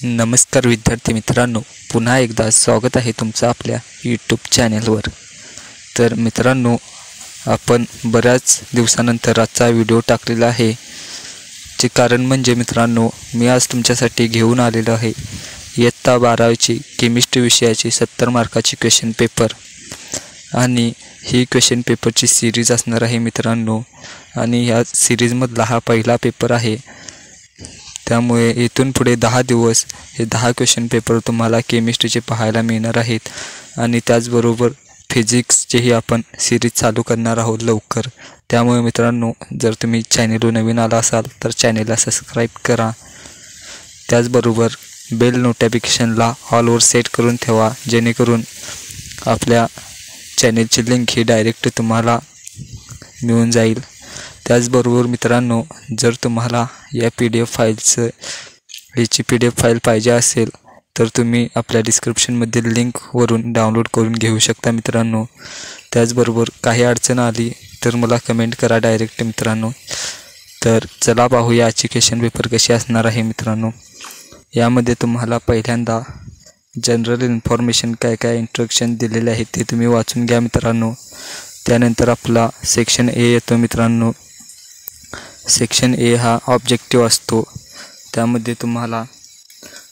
नमस्कार विद्यार्थी मित्रांनो, पुन्हा एकदा स्वागत आहे तुमचं आपल्या यूट्यूब चॅनलवर। तर मित्रांनो, आपण बऱ्याच दिवसानंतर आजचा व्हिडिओ टाकलेला आहे। चे कारण म्हणजे मित्रांनो, मी आज तुमच्यासाठी घेऊन आलेलो आहे इयत्ता 12वीची केमिस्ट्री विषयाची 70 मार्काची क्वेश्चन पेपर। आणि ही क्वेश्चन पेपरची सीरीज असणार आहे मित्रांनो, आणि ह्या सीरीजमधला हा पहिला पेपर आहे। त्यामुळे इथून पुढे 10 दिवस हे 10 क्वेश्चन पेपर तुम्हाला केमिस्ट्रीचे पाहायला मिळणार आहेत। आणि त्याचबरोबर फिजिक्सचेही आपण सीरीज चालू करणार आहोत लवकर। त्यामुळे मित्रांनो, जर तुम्ही चॅनलवर नवीन आला असाल तर चॅनलला सबस्क्राईब करा। त्याचबरोबर बेल नोटिफिकेशनला ऑलवर सेट करून ठेवा, जेणेकरून आपल्या चॅनलची लिंक ही डायरेक्ट तुम्हाला मिळून जाईल। त्याचबरोबर मित्रांनो, जर तुम्हाला या PDF फाईलचं ह्याची PDF फाईल पाहिजे असेल तर तुम्ही आपल्या डिस्क्रिप्शनमधील लिंकवरून डाउनलोड करून घेऊ शकता मित्रांनो। त्याचबरोबर काही अडचण आली तर मला कमेंट करा डायरेक्ट मित्रांनो। तर चला पाहूया आजची क्वेश्चन पेपर कशी असणार आहे मित्रांनो। यामध्ये तुम्हाला पहिल्यांदा जनरल इन्फॉर्मेशन काय इंट्रोडक्शन दिलेले आहे ते तुम्ही वाचून घ्या मित्रांनो। त्यानंतर आपला सेक्शन ए येतो मित्रांनो। सेक्शन ए हा ऑब्जेक्टिव्ह असतो। त्यामध्ये तुम्हाला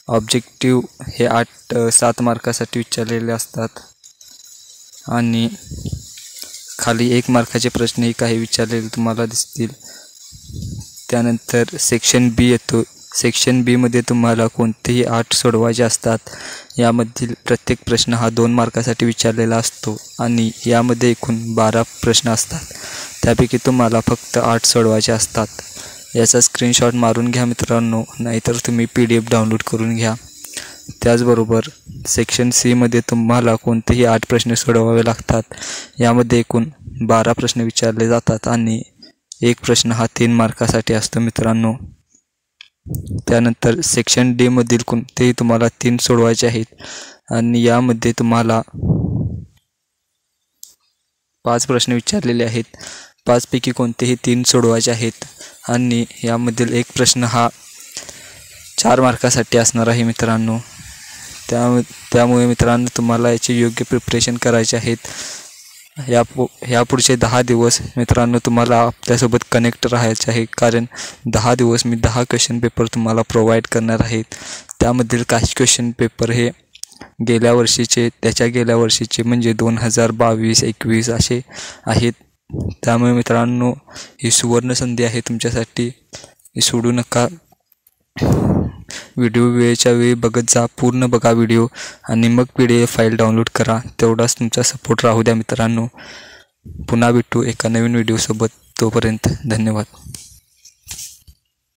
ऑब्जेक्टिव्ह हे 7 मार्कासाठी विचारलेले असतात, आणि खाली 1 मार्काचे प्रश्नही काही विचारलेले तुम्हाला दिसतील। त्यानंतर सेक्शन बी येतो। सेक्शन बी मध्ये तुम्हाला कोणतेही 8 सोडवायचे असतात। यामधील प्रत्येक प्रश्न हा 2 मार्कासाठी विचारलेला असतो, आणि यामध्ये एकूण 12 प्रश्न असतात। त्यापैकी तुम्हाला फक्त 8 सोडवायचे असतात। याचा स्क्रीनशॉट मारून घ्या मित्रांनो, नाहीतर तुम्ही PDF डाउनलोड करून घ्या। त्याचबरोबर सेक्शन सी मध्ये तुम्हाला कोणतेही 8 प्रश्न सोडवावे लागतात। यामध्ये एकूण 12 प्रश्न विचारले जातात, आणि 1 प्रश्न हा 3 मार्कासाठी असतो मित्रांनो। त्यानंतर सेक्शन डी मधील कोणतेही तुम्हाला 3 सोडवायचे आहेत, आणि यामध्ये तुम्हाला 5 प्रश्न विचारलेले आहेत। 5 पैकी कोणतेही 3 सोडवायचे आहेत, आणि यामधील 1 प्रश्न हा 4 मार्कासाठी असणार आहे मित्रांनो। त्यामुळे मित्रांनो, तुम्हाला याची योग्य प्रिपरेशन करायचे आहेत। या पुढचे 10 दिवस मित्रांनो तुम्हाला आपल्यासोबत कनेक्ट राहायचे आहे, कारण 10 दिवस मी 10 क्वेश्चन पेपर तुम्हाला प्रोव्हाइड करणार आहेत। त्यामधील काही क्वेश्चन पेपर हे गेल्या वर्षीचे, त्याच्या गेल्या वर्षीचे म्हणजे 2022-21 असे आहेत। त्यामुळे मित्रांनो, ही सुवर्ण संधी आहे तुमच्यासाठी, ही सोडू नका। व्हिडिओ वेळेच्या वेळी बघत जा, पूर्ण बघा व्हिडिओ, आणि मग PDF फाईल डाउनलोड करा। तेवढाच तुमचा सपोर्ट राहू द्या मित्रांनो। पुन्हा भेटू एका नवीन व्हिडिओसोबत, तोपर्यंत धन्यवाद।